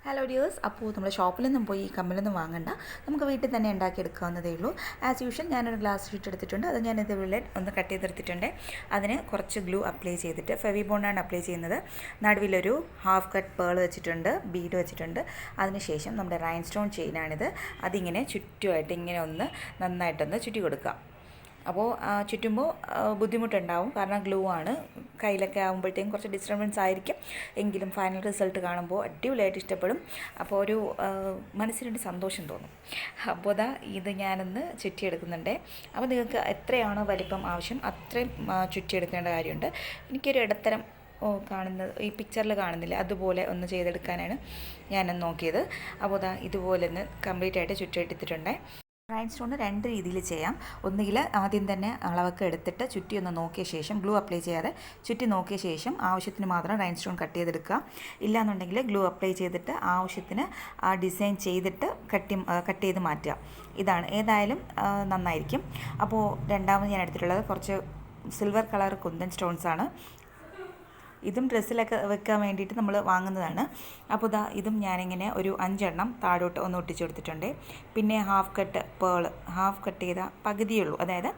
Hello dears, അപ്പോൾ നമ്മൾ ഷോപ്പിലൊന്നും പോയി ഈ കമ്മലൊന്നും വാങ്ങണ്ട, നമുക്ക് വീട്ടിൽ തന്നെ ഉണ്ടാക്കിയെടുക്കാവുന്നതേ ഉള്ളൂ. ആസ് യൂഷ്വൽ ഞാനൊരു ഗ്ലാസ് ഷീറ്റ് എടുത്തിട്ടുണ്ട്, അത് ഞാൻ ഇതുപോലെ ഒന്ന് കട്ട് ചെയ്തെടുത്തിട്ടുണ്ട്. അതിന് കുറച്ച് ഗ്ലൂ അപ്ലൈ ചെയ്തിട്ട് ഫെവി ബോണ്ടാണ് അപ്ലൈ ചെയ്യുന്നത്. നടുവിലൊരു ഹാഫ് കട്ട് പേൾ വെച്ചിട്ടുണ്ട്, ബീഡ് വെച്ചിട്ടുണ്ട്. അതിനുശേഷം നമ്മുടെ റൈൻ സ്റ്റോൺ ചെയിനാണിത്. അതിങ്ങനെ ചുറ്റുമായിട്ട് ഇങ്ങനെ ഒന്ന് നന്നായിട്ടൊന്ന് ചുറ്റി കൊടുക്കുക. അപ്പോൾ ചുറ്റുമ്പോൾ ബുദ്ധിമുട്ടുണ്ടാവും, കാരണം ഗ്ലൂ ആണ്. കയ്യിലൊക്കെ ആകുമ്പോഴത്തേക്കും കുറച്ച് ഡിസ്റ്റർബൻസ് ആയിരിക്കും, എങ്കിലും ഫൈനൽ റിസൾട്ട് കാണുമ്പോൾ അടിപൊളിയായിട്ട് ഇഷ്ടപ്പെടും. അപ്പോൾ ഒരു മനസ്സിനൊരു സന്തോഷം തോന്നും. അപ്പോൾ ഇത് ഞാനൊന്ന് ചുറ്റിയെടുക്കുന്നുണ്ട്. അപ്പോൾ നിങ്ങൾക്ക് എത്രയാണോ വലിപ്പം ആവശ്യം അത്രയും ചുറ്റിയെടുക്കേണ്ട കാര്യമുണ്ട്. എനിക്കൊരു ഇടത്തരം കാണുന്നത് ഈ പിക്ചറിൽ കാണുന്നില്ല, അതുപോലെ ഒന്ന് ചെയ്തെടുക്കാനാണ് ഞാനൊന്ന് നോക്കിയത്. അപ്പോൾ ഇതുപോലെ ഒന്ന് കംപ്ലീറ്റ് ആയിട്ട് ചുറ്റിയെടുത്തിട്ടുണ്ട്. റൈൻ സ്റ്റോൺ രണ്ട് രീതിയിൽ ചെയ്യാം. ഒന്നുകിൽ ആദ്യം തന്നെ അളവൊക്കെ എടുത്തിട്ട് ചുറ്റി ഒന്ന് നോക്കിയ ശേഷം ഗ്ലൂ അപ്ലൈ ചെയ്യാതെ ചുറ്റി നോക്കിയ ശേഷം ആവശ്യത്തിന് മാത്രം റൈൻ സ്റ്റോൺ കട്ട് ചെയ്തെടുക്കുക. ഇല്ലാന്നുണ്ടെങ്കിൽ ഗ്ലൂ അപ്ലൈ ചെയ്തിട്ട് ആവശ്യത്തിന് ആ ഡിസൈൻ ചെയ്തിട്ട് കട്ട് ചെയ്ത് മാറ്റുക. ഇതാണ് ഏതായാലും നന്നായിരിക്കും. അപ്പോൾ രണ്ടാമത് ഞാൻ എടുത്തിട്ടുള്ളത് കുറച്ച് സിൽവർ കളർ കുന്തൻ സ്റ്റോൺസാണ്. ഇതും ഡ്രസ്സിലൊക്കെ വെക്കാൻ വേണ്ടിയിട്ട് നമ്മൾ വാങ്ങുന്നതാണ്. അപ്പോൾ ഇതും ഞാനിങ്ങനെ ഒരു 5 എണ്ണം താഴോട്ട് ഒന്ന് ഒട്ടിച്ചു കൊടുത്തിട്ടുണ്ട്. പിന്നെ half cut pearl, half cut ചെയ്ത പകുതിയുള്ളൂ, അതായത്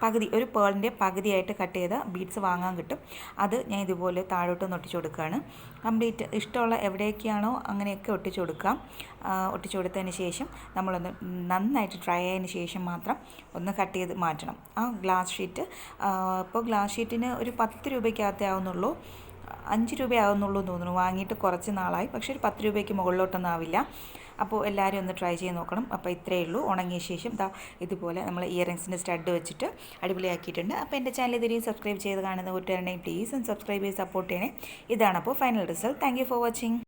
പകുതി, ഒരു പേളിൻ്റെ പകുതിയായിട്ട് കട്ട് ചെയ്ത ബീഡ്സ് വാങ്ങാൻ കിട്ടും. അത് ഞാൻ ഇതുപോലെ താഴോട്ടൊന്ന് ഒട്ടിച്ചു കൊടുക്കുകയാണ്. കംപ്ലീറ്റ് ഇഷ്ടമുള്ള എവിടെയൊക്കെയാണോ അങ്ങനെയൊക്കെ ഒട്ടിച്ചു കൊടുക്കാം. ഒട്ടിച്ചു കൊടുത്തതിന് ശേഷം നമ്മളൊന്ന് നന്നായിട്ട് ഡ്രൈ ആയതിന് ശേഷം മാത്രം ഒന്ന് കട്ട് ചെയ്ത് മാറ്റണം. ആ ഗ്ലാസ് ഷീറ്റ് ഇപ്പോൾ ഗ്ലാസ് ഷീറ്റിന് ഒരു 10 രൂപയ്ക്കകത്തേ ആവുന്നുള്ളൂ, 5 രൂപയാവുന്നുള്ളൂ എന്ന് തോന്നുന്നു. വാങ്ങിയിട്ട് കുറച്ച് നാളായി, പക്ഷേ ഒരു 10 രൂപയ്ക്ക് മുകളിലോട്ടൊന്നും ആവില്ല. അപ്പോൾ എല്ലാവരും ഒന്ന് ട്രൈ ചെയ്ത് നോക്കണം. അപ്പോൾ ഇത്രയേ ഉള്ളൂ. ഉണങ്ങിയ ശേഷം ഇതുപോലെ നമ്മൾ ഇയറിങ്സിൻ്റെ സ്റ്റഡ് വെച്ചിട്ട് അടിപൊളിയാക്കിയിട്ടുണ്ട്. അപ്പോൾ എൻ്റെ ചാനൽ ഇതുവരെയും സബ്സ്ക്രൈബ് ചെയ്ത് കാണുന്ന കൂട്ടുകാരുണ്ടെങ്കിൽ പ്ലീസ് ഒന്ന് സബ്സ്ക്രൈബ് ചെയ്ത് സപ്പോർട്ട് ചെയ്യണേ. ഇതാണ് അപ്പോൾ final result. Thank you for watching.